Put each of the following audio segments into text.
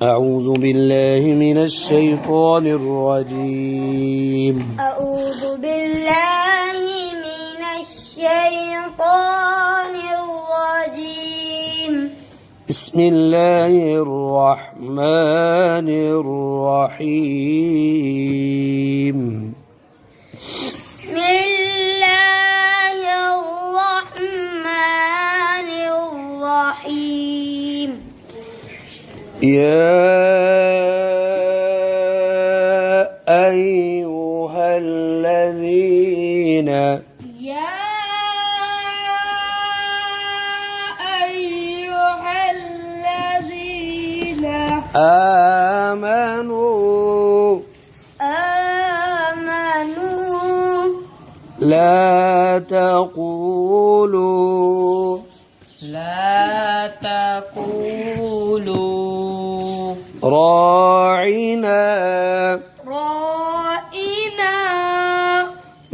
أعوذ बिल्लाहि मिनश्शैतानिर्रजीम। أعوذ بالله من الشيطان الرجيم। بسم الله الرحمن الرحيم। بسم الله الرحمن الرحيم. يا أيها الذين يا أيها الذين آمنوا لا تقولوا راعنا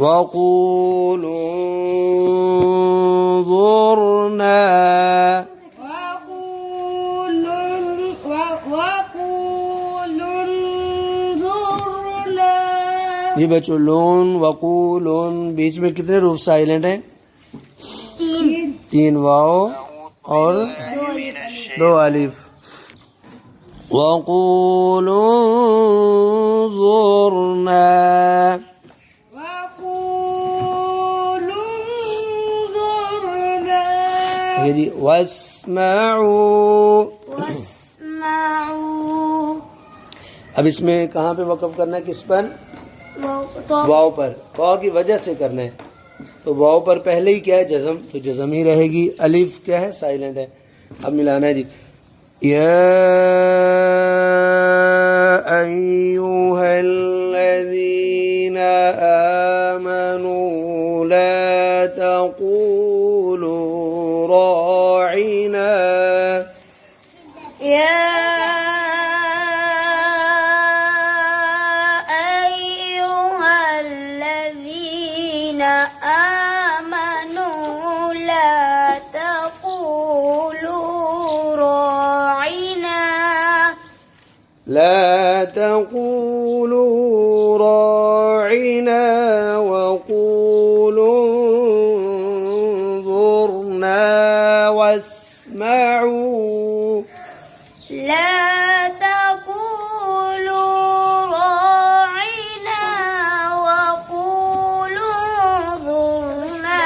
وقولوا انظرنا जी बच्चों, लोन वकूलोन बीच में कितने रूफ साइलेंट हैं? तीन वाव और दो अलिफ। वकूलू ज़ुरना जी। वस्माऊ। अब इसमें कहाँ पे वक़फ़ करना है? किस पर? वाव पर। वाव की वजह से करना है, तो वाव पर पहले ही क्या है? जज़म, तो जज़म ही रहेगी। अलिफ क्या है? साइलेंट है। अब मिलाना है जी। या अय्युहल्लज़ीना आमनू ला तक़ूलू राइना। آمنوا لا تقولوا راعنا وقولوا انظرنا واسمعوا. لا تقولوا راعنا وقولوا انظرنا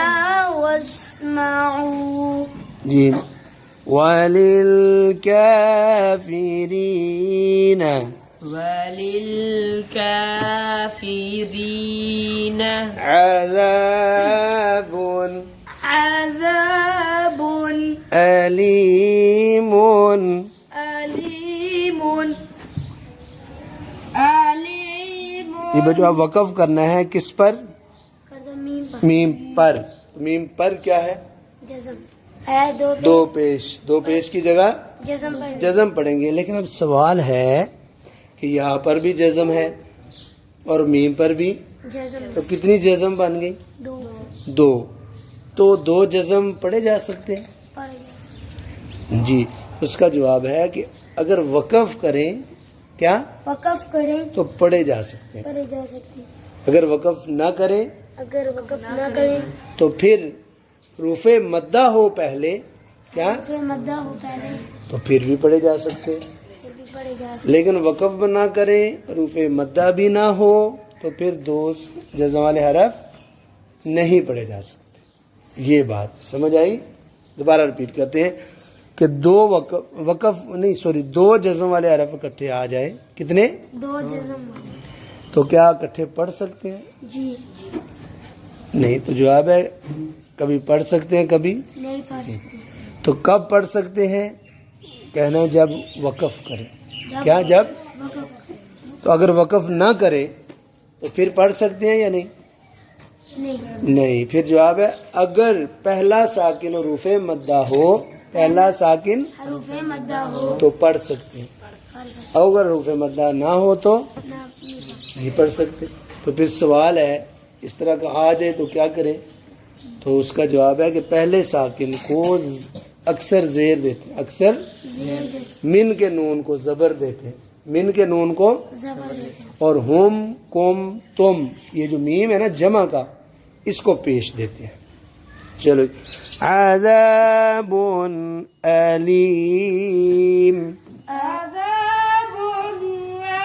واسمعوا जी। وللكافرين عذاب أليم। ये बच्चों, आप वक़फ़ करना है किस पर? मीम पर। मीम पर क्या है? दो पेश की जगह जज़म पढ़ेंगे। लेकिन अब सवाल है कि यहाँ पर भी जज़म है और मीम पर भी, तो कितनी जज़म बन गई? दो। तो दो जज़म पढ़े जा सकते हैं जी। उसका जवाब है कि अगर वक़फ़ करें, क्या वक़फ़ करें तो पढ़े जा सकते हैं। अगर वक़फ़ ना करें तो फिर रूफ़े मद्दा हो पहले, क्या तो फिर भी पढ़े जा सकते हैं। लेकिन वक़फ़ ना करें, रूफ़े मद्दा भी ना हो, तो फिर दो जज़म वाले हरफ नहीं पढ़े जा सकते। ये बात समझ आई? दोबारा रिपीट करते हैं कि दो जज़म वाले हरफ इकट्ठे आ जाए। कितने? दो जज़म। तो क्या इकट्ठे पढ़ सकते हैं? जी नहीं। तो जवाब है कभी पढ़ सकते हैं, कभी नहीं पढ़ सकते। तो कब पढ़ सकते हैं? कहना है जब वक़फ़ करें। क्या? जब। तो अगर वक़फ़ ना करे तो फिर पढ़ सकते हैं या नहीं? नहीं। फिर जवाब है अगर पहला साकिन और रूफ़े मद्दा हो, पहला साकिन तो पढ़ सकते हैं। अगर रूफ़े मद्दा ना हो तो नहीं पढ़ सकते। तो फिर सवाल है इस तरह का आ जाए तो क्या करें? तो उसका जवाब है कि पहले साकिन को अक्सर जेर देते हैं, अक्सर जेर देते मिन के नून को जबर देते हैं, मिन के नून को, जबर देते और हुम कुम तुम ये जो मीम है ना जमा का, इसको पेश देते हैं। चलो अज़ाबुन अलीम, अज़ाबुन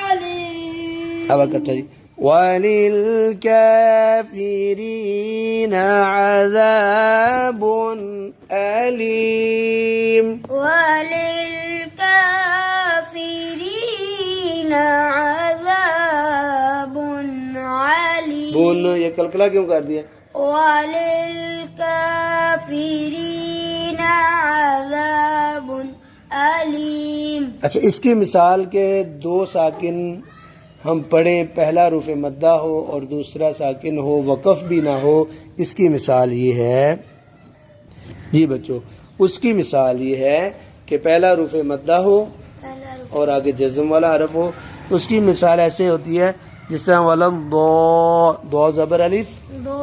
अलीम, अब इकट्ठा जी, वलिल काफिरीन अज़ाबुन अलीम, वलिल काफिरीन अज़ाबुन अलीम। बुन ये कलकला क्यों कर दिया? वलिल काफिरीन अज़ाबुन अलीम। अच्छा, इसकी मिसाल के दो साकिन हम पढ़ें, पहला रुफ मद्दा हो और दूसरा साकिन हो, वक़फ़ भी ना हो, इसकी मिसाल ये है जी बच्चों, उसकी मिसाल ये है कि पहला रुफ मद्दा हो और आगे जज़म वाला हरफ हो। उसकी मिसाल ऐसे होती है जिस तरह वलम दो ज़बर अलिफ, दो,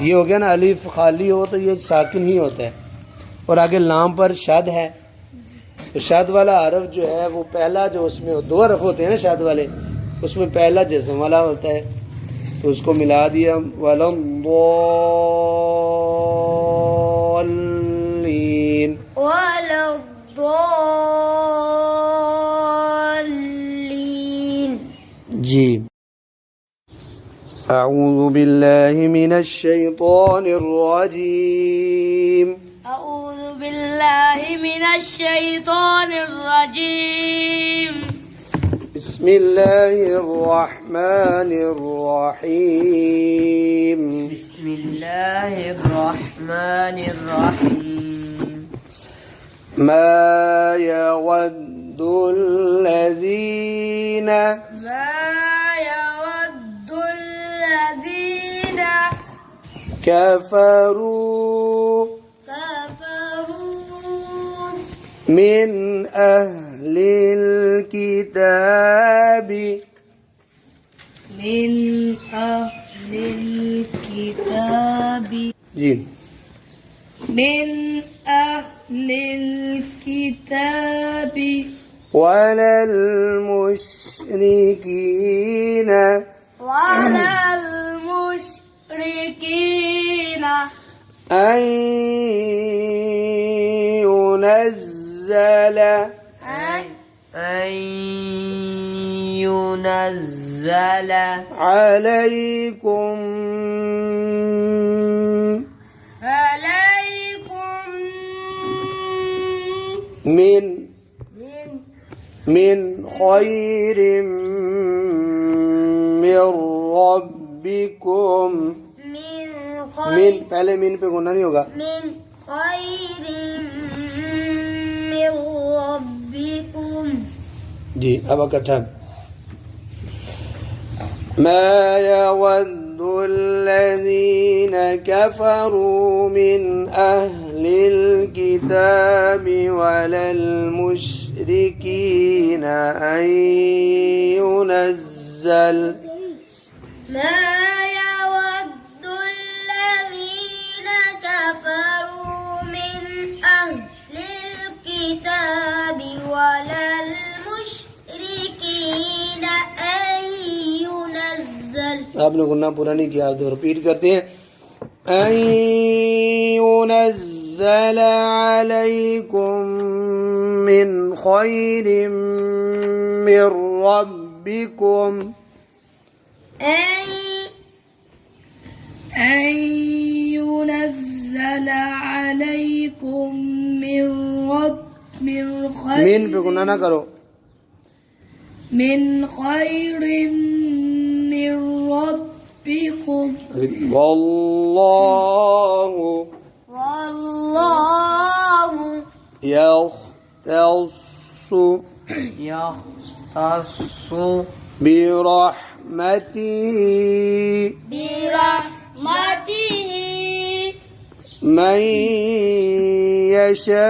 ये हो गया ना, अलिफ खाली हो तो ये साकिन ही होता है, और आगे लाम पर शद है, तो शद वाला हरफ जो है वो पहला, जो उसमें दो हरफ होते हैं ना शद वाले, उसमें पहला जज़म वाला होता है, तो उसको मिला दिया वलम दौल्लीन, वलद्दौल्लीन। जी। अऊज़ु बिल्लाहि मिनश शैतानिर रजीम, अऊज़ु बिल्लाहि मिनश शैतानिर रजीम, बिस्मिल्लाहिर रहमानिर रहीम, बिस्मिल्लाहिर रहमानिर रहीम। मा यवद्दुल लज़ीना, मा यवद्दुल लज़ीना कफ़रू मिन अहलिल किताबी, मिन अहलिल किताबी, जी, मिन अहलिल किताबी, वलल मुश्रिकीन वलल मुश्रिकीन अन युनज़्ज़ल أن ينزل عليكم عليكم من خير من रब्बिकुम। मिन पहले मिन पे गुना नहीं होगा। मिन खैरिम मिन रब्बिकुम। जी अब इकट्ठा। मा यवद्दु الذين كفروا من أهل الكتاب ولا المشركين أن ينزل ما يود الذين كفروا من أهل الكتاب ولا المشركين أن ينزل। आपने गुन्ना पूरा नहीं किया तो रिपीट करते हैं। أن ينزل عليكم من خير من ربكم أن ينزل عليكم من خير मीन पे गुना ना करो। من خير من ربكم والله يختص برحمته من يشاء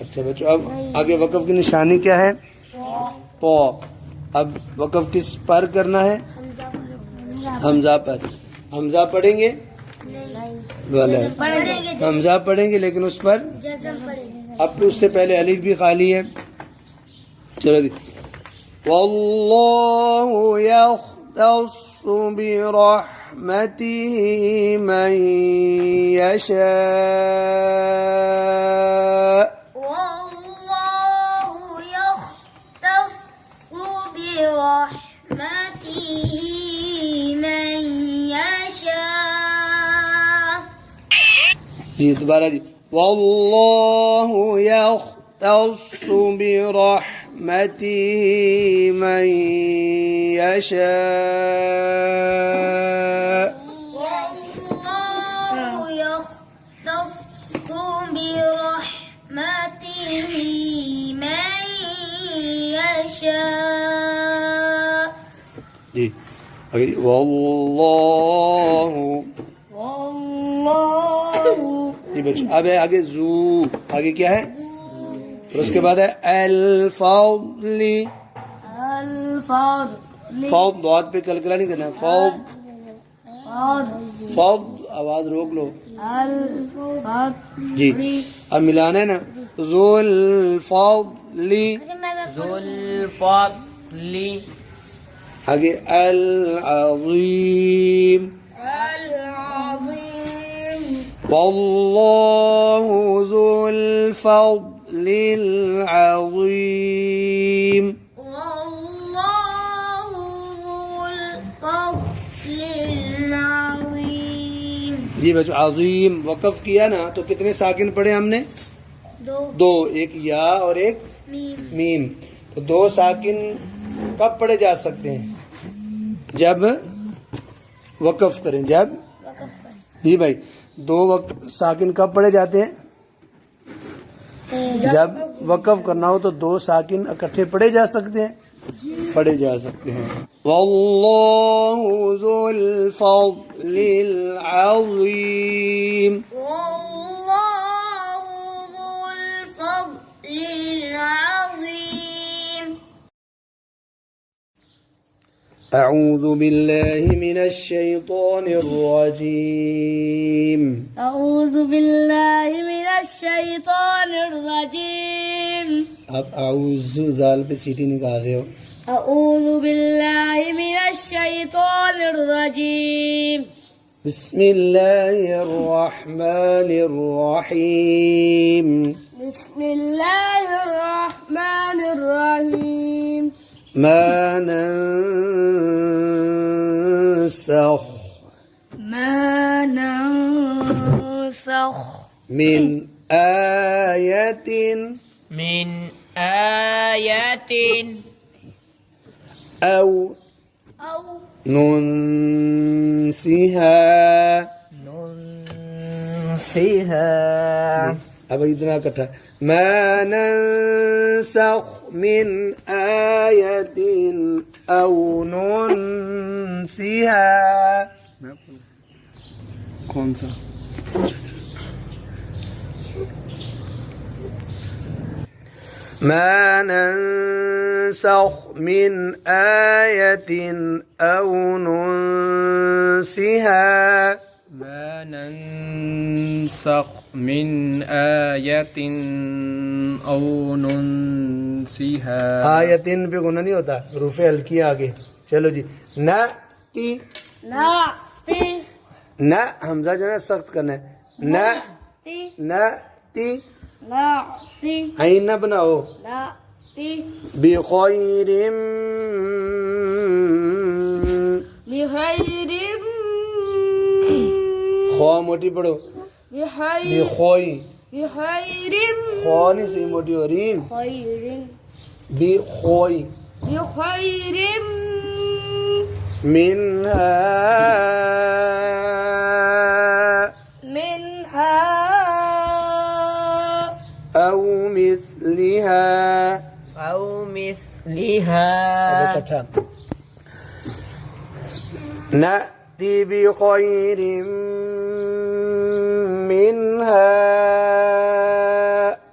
अच्छा बच्चों अब आगे वक़फ़ की निशानी क्या है? तो अब वक़फ़ किस पर करना है? हमजा पर। हमजा पढ़ेंगे? वाला है। हमजा पढ़ेंगे लेकिन उस पर अब उससे पहले अलिफ भी खाली है। चलो जी। वल्लाहु यख्तस्सु बिरहमतिही मन यशा। वल्लाहु यख्तस्सु बिरहमतिही मन यशा। जी दोबारा जी। वल्लाहु यख्तस्सु बिरहमतिही मन यशा। वल्लाहु यख्तस्सु बिरहमतिही मन यशा। जी आगे वल्लाहु। जी बच्चों अब है आगे जू। आगे क्या है? और उसके बाद है अल फौली। फौद दौद पे कलकला नहीं करना है। फौद फौद आवाज रोक लो जी। अब मिलाना है ना। जुल फौली। जुल्फली आगे अल अज़ीम। वल्लाहु ज़ुल फ़ज़लिल अज़ीम। वल्लाहु ज़ुल फ़ज़लिल अज़ीम। जी बच्चों अज़ीम वक़फ़ किया ना तो कितने साकिन पढ़े हमने? दो। एक या और एक मीम। तो दो साकिन कब पढ़े जा सकते हैं? जब वक़फ़ करें। जब जी भाई दो साकिन कब पढ़े जाते हैं? जब वक़फ़ करना हो तो दो साकिन इकट्ठे पढ़े जा सकते हैं। पढ़े जा सकते हैं। वल्लाहु ज़ुल फ़ज़लिल अज़ीम। वल्लाहु ज़ुल फ़ज़लिल अज़ीम। अऊज़ु बिल्लाहि मिनश शैतानिर रजीम। अऊज़ु बिल्लाहि मिनश शैतानिर रजीम। आप आऊज़ु ज़ाल पे सीटी निकाल रहे हो। अऊज़ु बिल्लाहि मिनश शैतानिर रजीम। बिस्मिल्लाहिर रहमानिर रहीम। बिस्मिल्लाहिर रहमानिर रहीम। मा नंसख़ मिन आयतिन मिन आयातिन औ नुनसिहा। नुनसिहा अब इतना इकट्ठा। मा नंसख़ मिन आयतिन औ नुनसिहा। कौन सा? ما ننسخ من آية أو ننسها ما ننسخ من آية أو ننسها। आयतिन पे गुना नहीं होता। रूफे हल्की आगे। चलो जी। ना ती ना हमजा जो है सख्त करना है। ना ती आइन ना बनाओ। बिखैरिम खौ मोटी पढ़ो। बिखोई खौ नहीं सही मोटी हो रही। बिखोई मिनहा أو مثلها أو مثلها نأتي بخير منها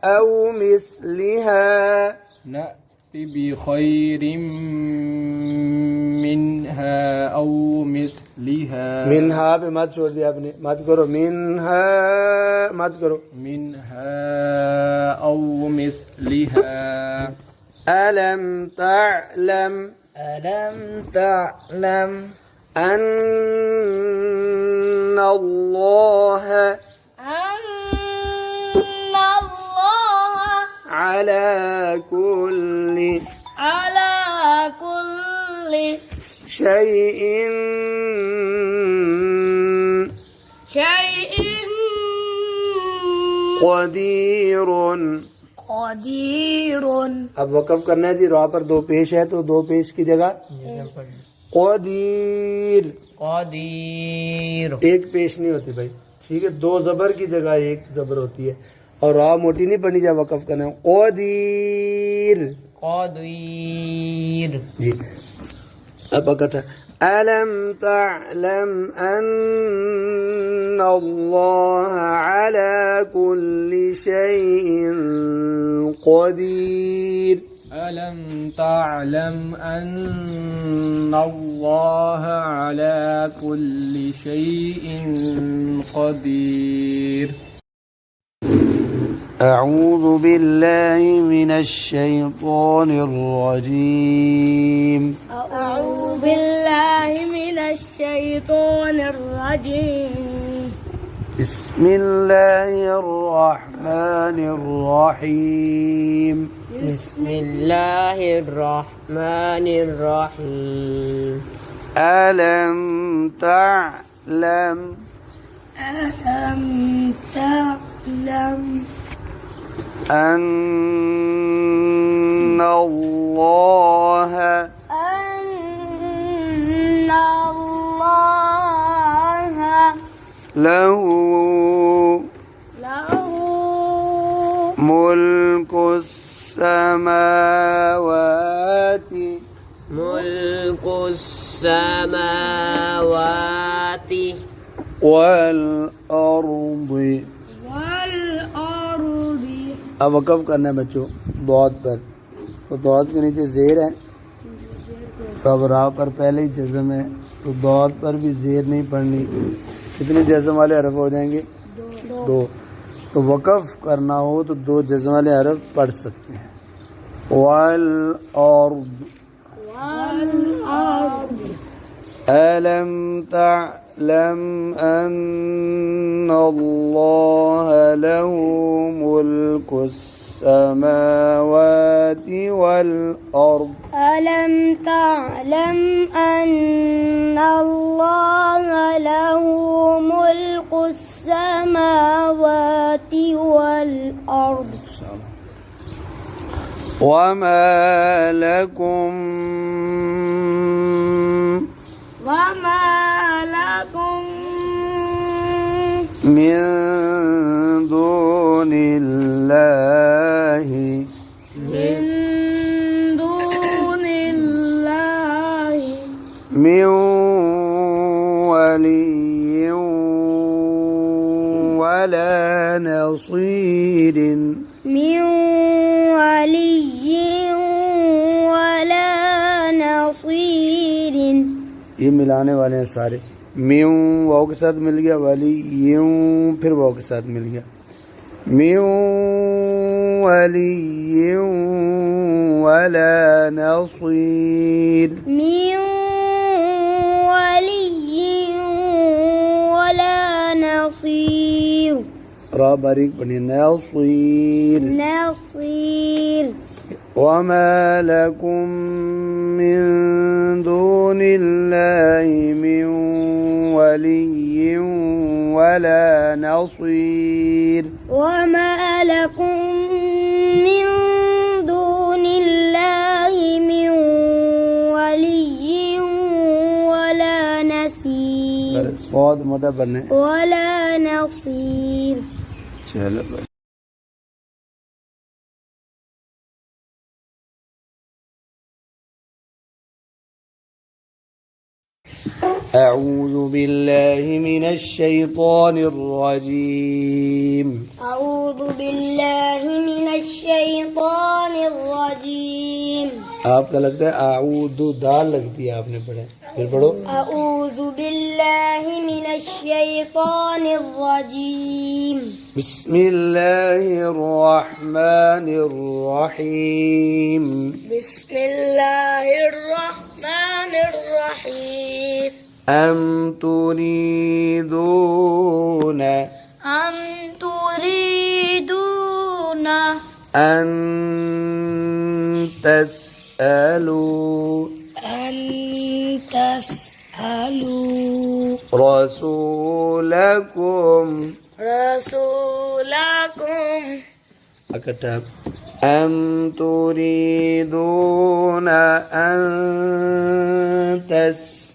أو مثلها بخير منها أو مثلها मिनहा पे मत छोड़ दिया आपने, मत करो मिनहा, मत करो. منها أو مثلها ألم تعلم ألم تعلم أن الله أن الله على كل على كل شيء شيء قدير. قدير. अब वक़फ़ करना है जी, रा पर दो पेश है तो दो पेश की जगह कदीर, قدير एक पेश नहीं होती भाई, ठीक है. दो जबर की जगह एक जबर होती है और रा मोटी नहीं पढ़नी जब वक़फ़ करना है. कदीर قدير जी. अब इकट्ठा अलम तअलम अन्न अल्लाह अला कुल्ली शैइन क़दीर. ألم تعلم أن الله على كل شيء قدير أعوذ بالله من الشيطان الرجيم. أعوذ بالله من الشيطان الرجيم. بسم الله الرحمن الرحيم. بسم الله الرحمن الرحيم ألم تعلم ألم تعلم أن الله أن الله له له ملك السماوات ملك السماوات والأرض. والأرض. अब वक़फ़ करना है बच्चों दौद पर, तो दौद के नीचे ज़ेर है तो अब रा पर पहले ही जज़म है तो दौद पर भी ज़ेर नहीं पढ़नी. कितने जज़म वाले हरफ हो जाएंगे? दो. तो वक़फ़ करना हो तो दो जज़म वाले हरफ पढ़ सकते हैं. वल अर्द والأرض. ألم تعلم أن الله له ملك السماوات والأرض. ألم تعلم أن الله له ملك السماوات والأرض وما لكم وما لكم من دون الله من دون الله من ولي ولا نصير. من ولي ولا نصير. ये मिलाने वाले हैं सारे. म्यू वाव के साथ मिल गया, वाली यूं फिर वाव के साथ मिल गया. म्यू वाली यूं वला नसीर. من ولي ولا نصير. रा बारीक बनी नसीर. نصير. وما لكم من دون الله من ولي ولا نصير. وما لكم من دون الله من ولي ولا نصير. बहुत मोटा बनने. ولا نصير. चलो أعوذ بالله من الشيطان الرجيم أعوذ بالله من الشيطان الرجيم आपका लगता है आऊदु दाल लगती है आपने पढ़ा फिर पढ़ो أعوذ بالله من الشيطان الرجيم بسم الله الرحمن الرحيم بسم الله الرحمن الرحيم أم تريدون أم تريدون أن تسألوا أن تسألوا رسولكم رسولكم أكتب أم تريدون أن تسألوا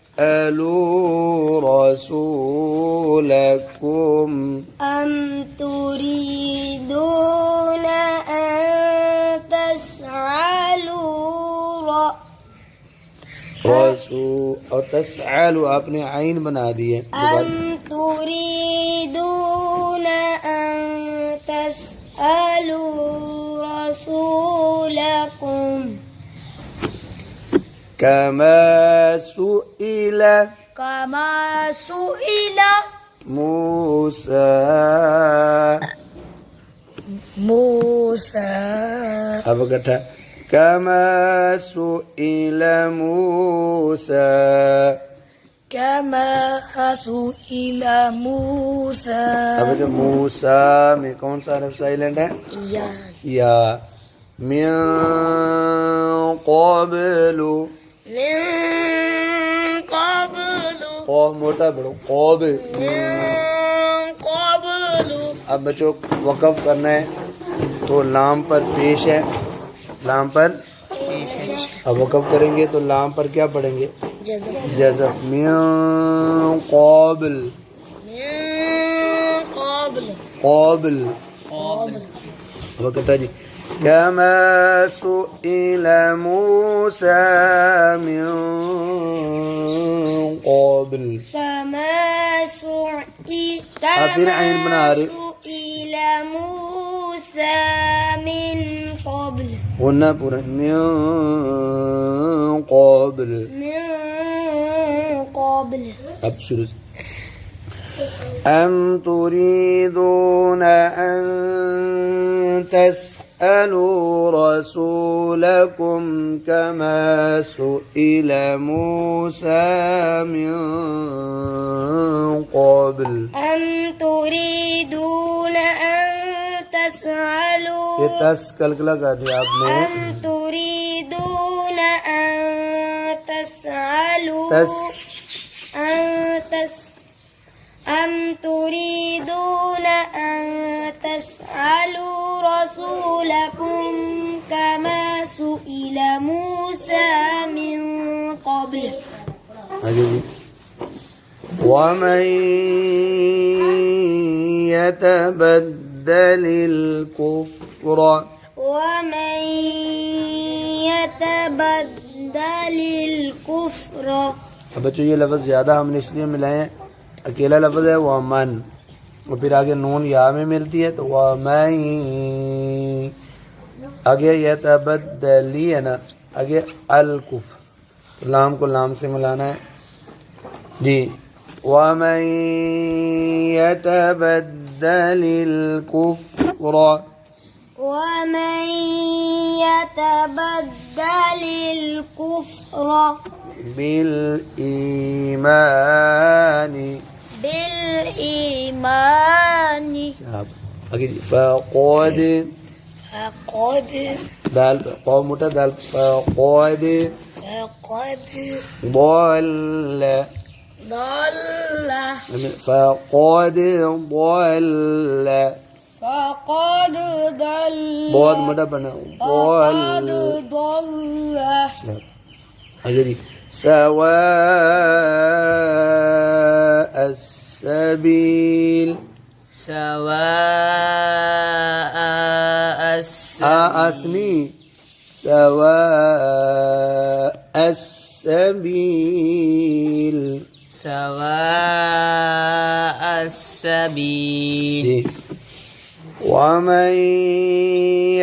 رسولكم أم تريدون أن تسألوا रसूल और तसअलु आपने आइन बना दी है أم تريدون أن تسألوا رسولكم كما سئل كما سئل موسى موسى अब इकट्ठा كما سئل موسى كما سئل موسى अब जो मूसा में कौन सा हरफ साइलेंट है या मिन क़ब्लु من قبل क़ौम मोटा बड़ो क़ौब من قبل अब बच्चों वक़फ़ करना है तो लाम पर पेश है लाम पर अब वक़फ़ करेंगे तो लाम पर क्या पढ़ेंगे जज़म मिन क़ब्ल من قبل क़ब्ल अब कहता जी كما سئل موسى من قبل كما سئل फिर आइन बना रहे سئل موسى من قبل होना पूरा من قبل من قبل अब शुरू से أم تريدون أن تسألوا رسولكم كما سئل موسى من قبل أم تريدون أن تسألوا ये तस कलकला कर दिया आपने أم تريدون أن تسألوا तस أم تريدون أن تسألوا رسولكم كما سئل موسى من قبل आगे जी ومن يتبدل الكفر ومن يتبدل الكفر अब बच्चों ये लफ्ज़ ज़्यादा हमने इसलिए मिलाए हैं अकेला लफ्ज़ है वमन और फिर आगे नून या में मिलती है तो वमन आगे यतबद्दली है ना आगे अल कुफ तो लाम को लाम से मिलाना है जी वमन यतबद्दल कुफ्र ومن يتبدل الكفر بالإيمان بالإيمان आगे जी फक़द दाल कौ मोटा दाल फक़द ضل فقد ضل فقد ضل बहुत मोटा बना فقد ضل ضل आगे जी سواء السبيل سواء أسني سواء السبيل سواء السبيل ومن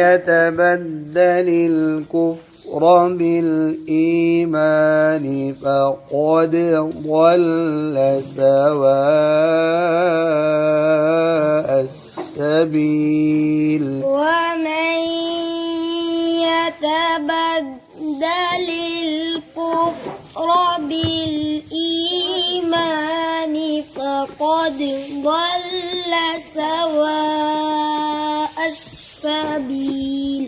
يتبدل الكفر بالإيمان فقد ضل سواء السبيل ومن يتبدل الكفر بالإيمان فقد ضل سواء السبيل.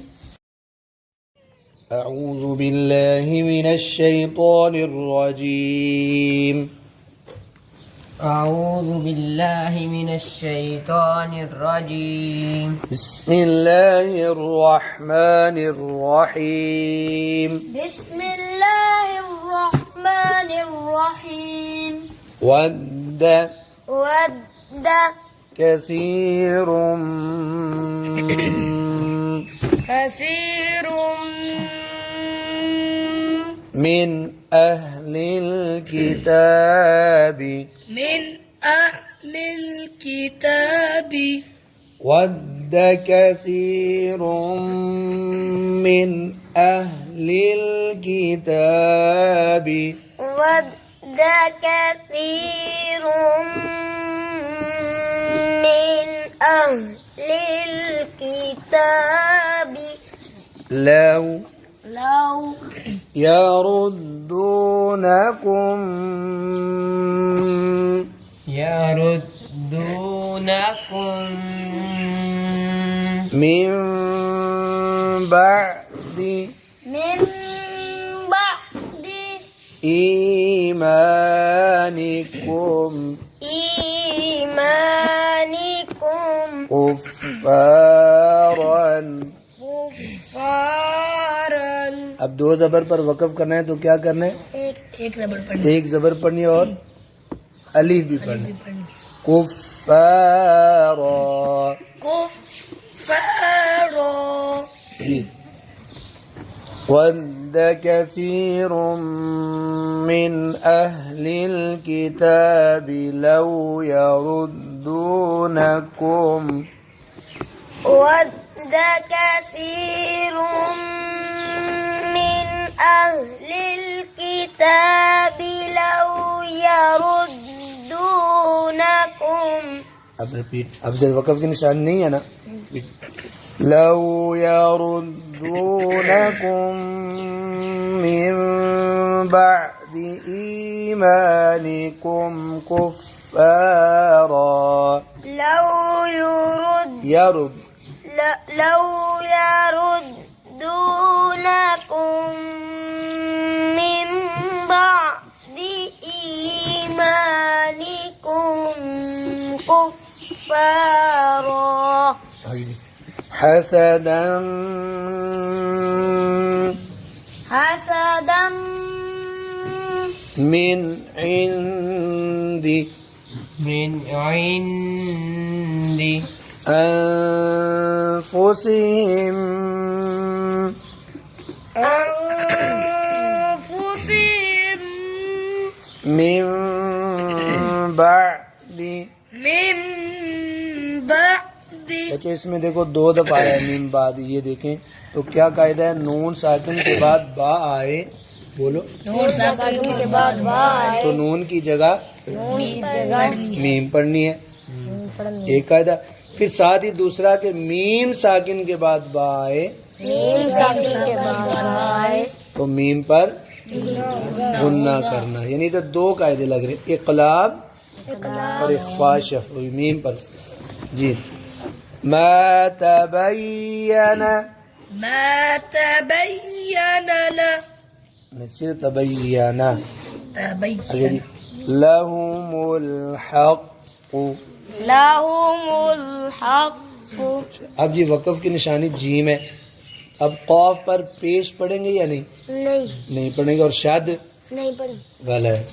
أعوذ بالله من الشيطان الرجيم. أعوذ بالله من الشيطان الرجيم. بسم الله الرحمن الرحيم. بسم الله الرحمن الرحيم. ود كثير من أهل الكتاب ود كثير من أهل الكتاب ود كثير من أهل الكتاب لو يردونكم من بعد إيمانكم كفارا. अब दो जबर पर वक़फ़ करना है तो क्या करना है? एक जबर पढ़नी है और अलीफ भी पढ़नी है. कुफ़ारा. ود كثير من أهل الكتاب لو يردونكم ود كثير من أهل الكتاب لو يردونكم. अब रिपीट. अब जब वक़फ़ की निशान नहीं है ना. لو يردونكم من بعد إيمانكم كفارا. لو يردونكم من بعد إيمانكم كفارا حسدا من عند أنفسهم من بعد. बच्चों इसमें देखो दो दफा आया है मीम बाद. ये देखें तो क्या कायदा है? नून साकिन के बाद बा आए. बोलो. तो नून की जगह मीम पढ़नी है. एक कायदा. फिर साथ ही दूसरा के मीम साकिन के बाद बा आए तो मीम पर गुन्ना करना. यानी तो दो कायदे लग रहे. इक़लाब और इख्फा शफ़वी मीम पर. जी. मा तबय्यन नसीर तबय्यना लहुमुल हक़्क़. अब ये वक़फ़ की निशानी जीम है. अब क़ाफ पर पेश पढ़ेंगे या नहीं? नहीं पढ़ेंगे. और शाद नहीं पढ़ेंगे. गलत.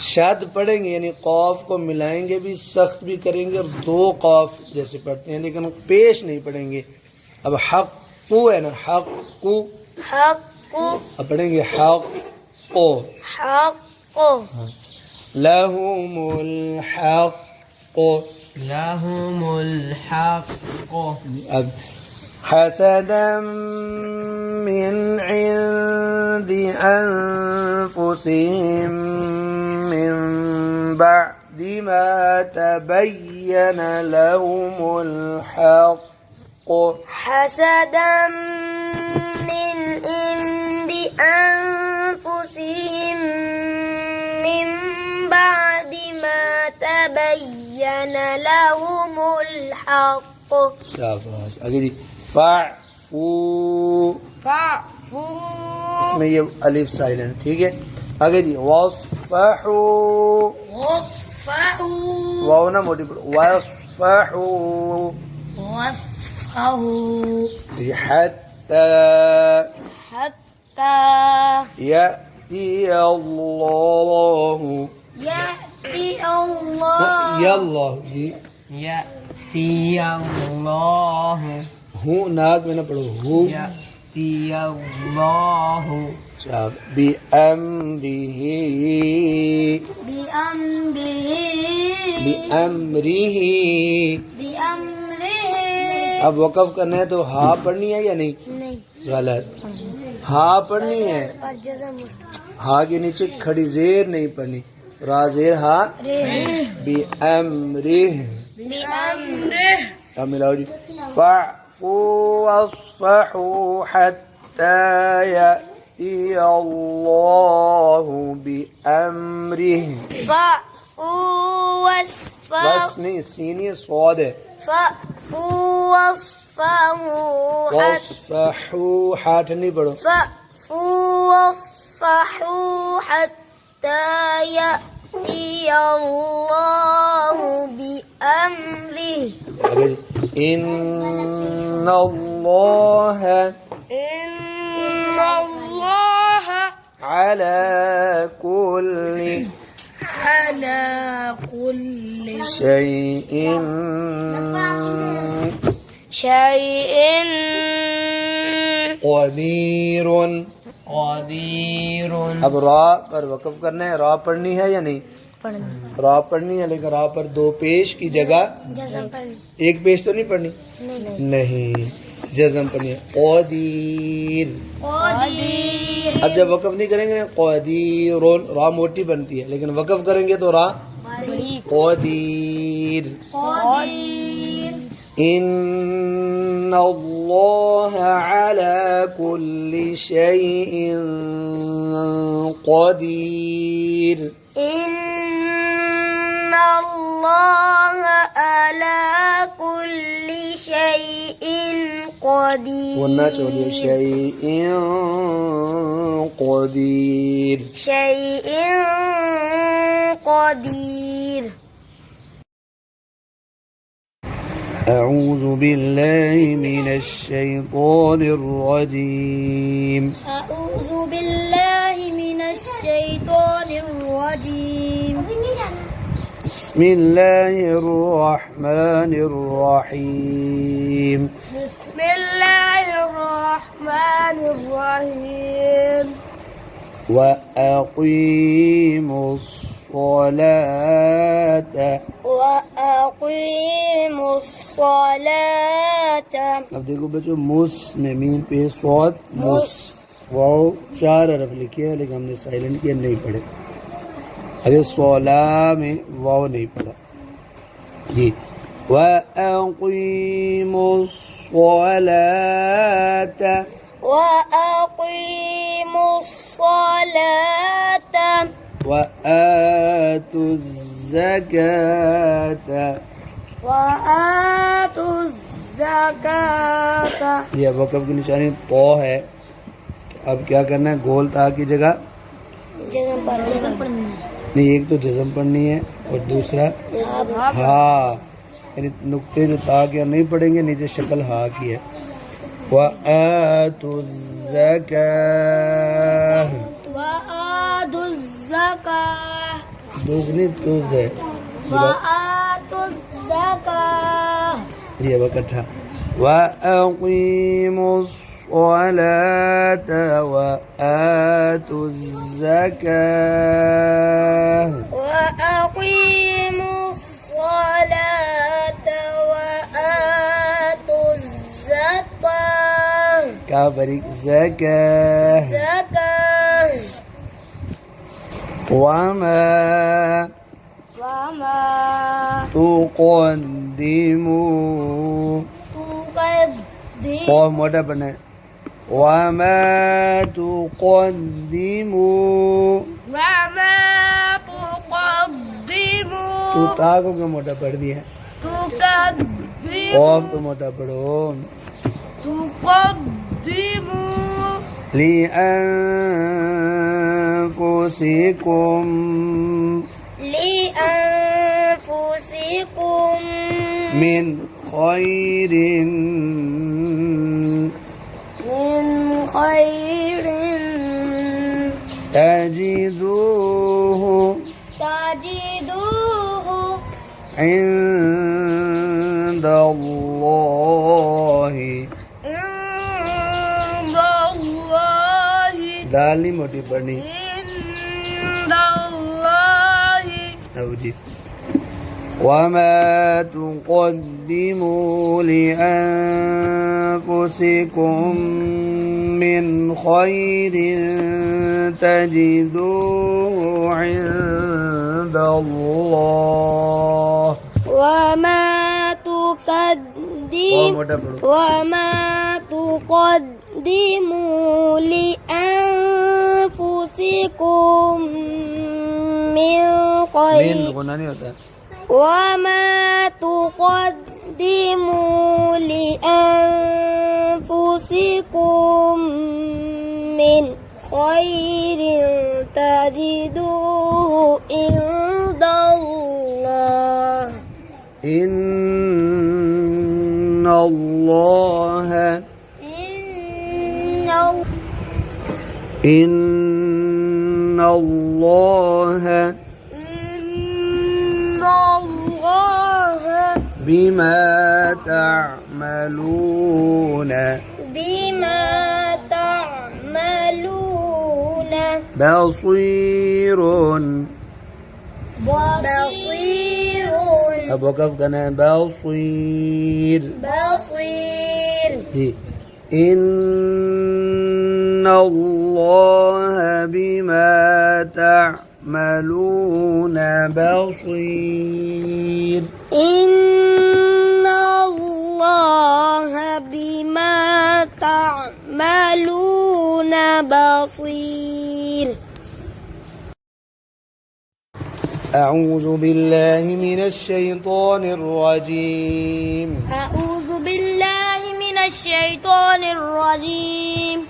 शाद पढ़ेंगे यानी क़ाफ को मिलाएंगे भी, सख्त भी करेंगे और दो क़ाफ जैसे पढ़ते हैं, लेकिन पेश नहीं पढ़ेंगे. अब हक़्क़ु है ना. हक़्क़ु अब पढ़ेंगे हक़्क़ु. लहुमुल हक़, लहुमुल हक़। अब हसदम मिन इंदि अनफुसिहिम मिन बअदि मा तबय्यन लहुमुल हक़। हसदम मिन इंदि अनफुसिहिम मिन बअदि मा तबय्यन लहुमुल हक़। शाबाश। आगे जी फ़अफ़ू, फ़अफ़ू इसमें ये अलिफ साइलेंट, ठीक है। आगे जी वस्फ़हू, वस्फ़हू वाव ना मोटी पड़ो, वस्फ़हू। वस्फ़हू हत्ता हत्ता यअती अल्लाहु, यअती अल्लाह, यल्लाह जी यअती अल्लाहु, हूँ नाक में ना पढ़ो, हूँ। यअती अल्लाहु बिअम्रिही, बिअम्रिही, बिअम्रिही। बिअम्रिही। अब वक़फ़ करना है तो हा पढ़नी है या नहीं? नहीं, गलत, हा पढ़नी है। पर जज़म उसका हा के नीचे खड़ी जेर नहीं पढ़नी, रा जेर हा। बिअम्रिह, बिअम्रिही। अब मिलाओ जी फ़अफ़ू वस्फ़हू हत्ता यअती अल्लाहु बिअम्रिह। फ़अफ़ू वस्फ़हू, बस नहीं, सीनी स्वाद है। फ़अफ़ू वस्फ़हू वस्फ़हू हाथ नहीं पढ़ो। फ़अफ़ू वस्फ़हू हत्ता यअती अल्लाहु बिअम्रिही। आगे इन्नल्लाह इन्नल्लाह अला कुल्ली अला कुल्लि शैइन शैइन क़दीरुन। क़दीरुन। अब रा पर वक़फ़ करना है, रा पढ़नी है या नहीं? रा पढ़नी है, लेकिन रा पर दो पेश की जगह जज़म पढ़नी एक पेश तो नहीं पढ़नी। नहीं, जज़म पढ़नी है। क़दीर। क़दीर, अब जब वक़फ़ नहीं करेंगे क़दीरुन, रा मोटी बनती है, लेकिन वक़फ़ करेंगे तो रा क़दीर। क़दीर। इन्नल्लाह अला कुल्ली शैइन क़दीर। इन्नल्लाह अला कुल्लि शैइन क़दीर। वरना छोड़िए शैइन क़दीर। शैइन क़दीर। أعوذ بالله من الشيطان الرجيم. أعوذ بالله من الشيطان الرجيم. بسم الله الرحمن الرحيم. بسم الله الرحمن الرحيم. وأقيموا الصلاة. وأقيموا الصلاة. अब देखो बच्चों, मुस में मीम पे स्वाद मुस, वाव चार हरफ लिखे हैं, लेकिन हमने साइलेंट किया, नहीं पढ़े। अगर सोला में वाव नहीं पढ़ा जी। वअक़ीमुस्सलाता, वअक़ीमुस्सलाता, वआतुज़्ज़काता। वआतुज़्ज़काता। यह वक़फ़ की निशानी तो है। अब क्या करना है, गोल ता की जगह जज़म पढ़नी नहीं, एक तो जज़म पढ़नी है और दूसरा हाँ, यानी नुक्ते जो ता के नहीं पढ़ेंगे, नीचे शक्ल हा की है। वआतुज़्ज़काह, वआतुज़्ज़काह, दूसरी तुज़ है वआतुज़्ज़काह। ये इकट्ठा। वअक़ीमुस्सलाता वआतुज़्ज़काह। وأقيموا الصلاة وآتوا الزكاة كابريك زكاة وما تقدموا और मोटा बने وما تقدموا وما تقدموا तू ता को क्यों मोटा पढ़ दिया تقدموا ऑफ तो मोटा पढ़ो تقدموا لأنفسكم من خير تجدوه عند الله عند الله दाल नहीं मोटी पढ़नी عند الله अब जी وما تقدموا لأنفسكم من خير تجدوه عند الله وما تقدموا لأنفسكم من خير गुना नहीं होता وما تقدموا لأنفسكم من خير تجدوه عند الله إن الله بما تعملون بصير अब वक़फ़ करना है बसीर إن الله بما تعملون بصير إن الله بما تعملون بصير أعوذ بالله من الشيطان الرجيم أعوذ بالله من الشيطان الرجيم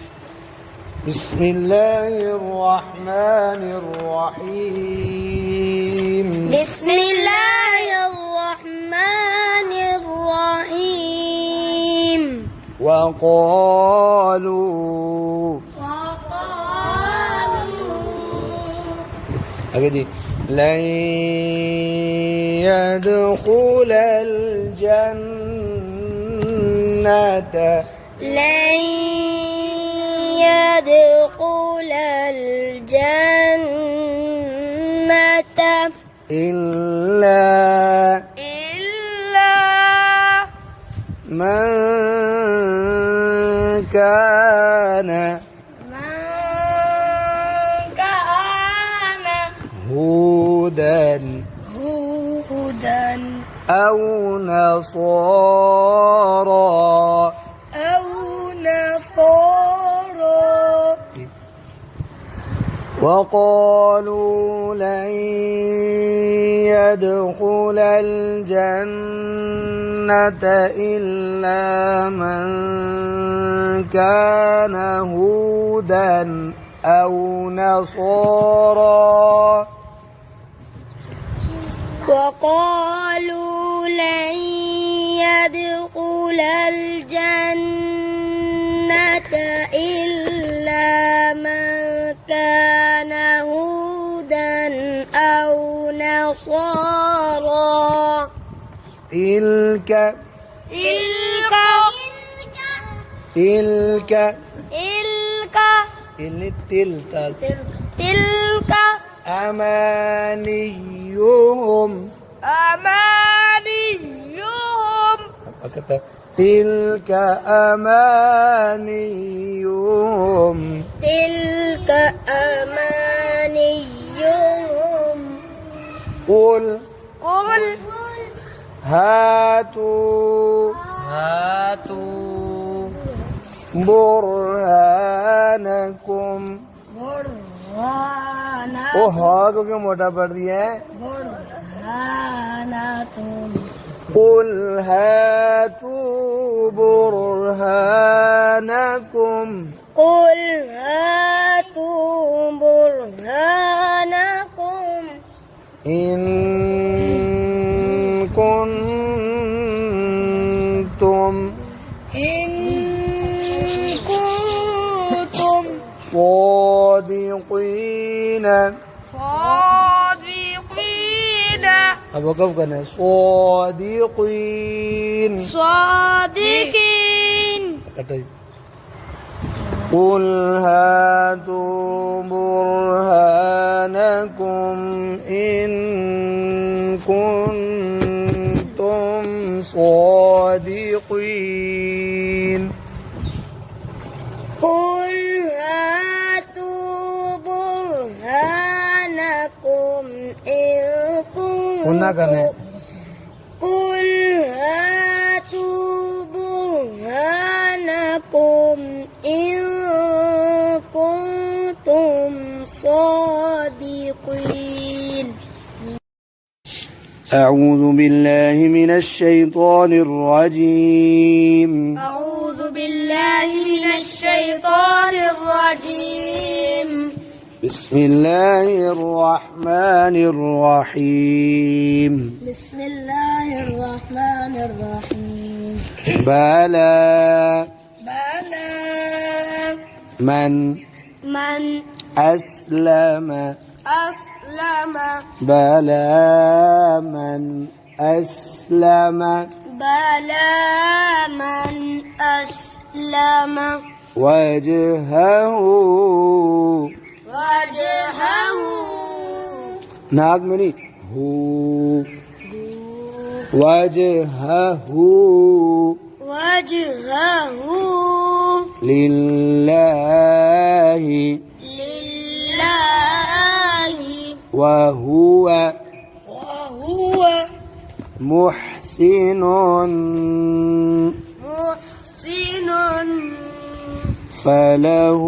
بسم الله الرحمن الرحيم بسم الله الرحمن الرحيم وقالوا أجدي لن يدخل الجنة لن يدخل الجنة إلا من كان هودا أو نصارى وقالوا لن يدخل الجنة إلا من كان هودا أو نصارى وقالوا لن يدخل الجنة إلا من كان هودا أو نصارى تلك أمانيهم أمانيهم تلك أمانيهم تلك أمانيهم قل قل هاتوا هاتوا برهانكم برهانا ओ हा को क्यों मोटा पढ़ दिया है برهانكم قل هاتوا برهانكم قل هاتوا برهانكم إن كنتم إن كنتم صادقين صادقين अब वक़फ़ करना है صادقين صادقين قل هاتوا برهانكم إن كنتم صادقين قل هاتوا برهانكم إن قلنا करना है قل هاتوا برهانكم إن كنتم صادقين أعوذ بالله من الشيطان الرجيم أعوذ بالله من الشيطان الرجيم بسم الله الرحمن الرحيم بسم الله الرحمن الرحيم بلى بلى من من أسلم أسلم بلى من أسلم بلى من أسلم وجهه وجهه नाक में नहीं हु وجهه وجهه لله لله وهو وهو محسن محسن فله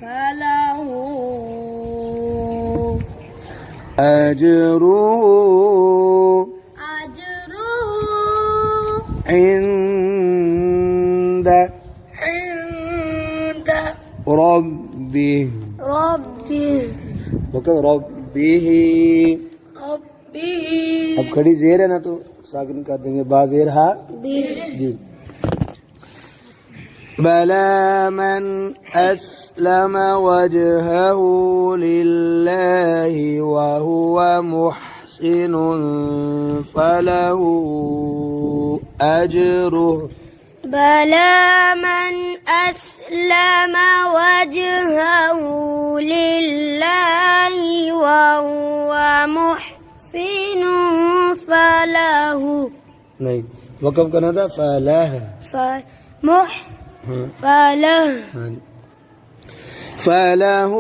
فله أجره أجره عند عند ربه ربه मतलब रब्बिह ربه अब खड़ी जेर है ना तो साकिन कर देंगे बाजेर हा به जी بلى من أسلم وجهه لله وهو محسن فله أجره بلى من أسلم وجهه لله وهو محسن فله नहीं वक़फ़ करना था फलाह فله فله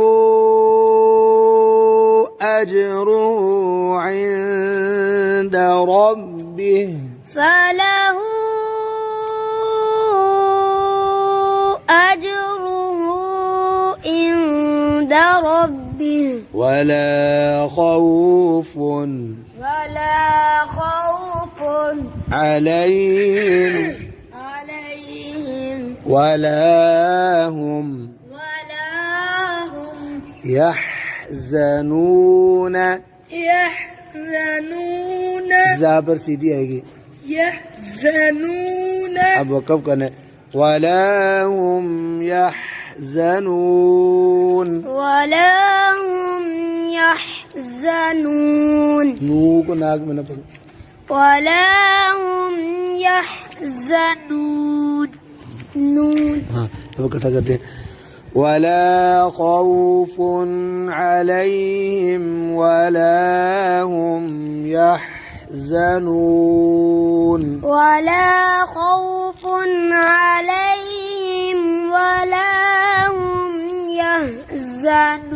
أجره عند ربه فله أجره عند ربه ولا خوف ولا خوف عليهم عليهم ولا هم يحزنون يحزنون ज़ाबर सीधी आएगी يحزنون अब वक़फ़ करना है ولا هم يحزنون ولا هم يحزنون नू को नाक में न पढ़ो ولا هم يحزنون نون हाँ अब इकट्ठा करते हैं ولا خوف عليهم ولا هم يحزنون ولا خوف عليهم ولا هم يحزنون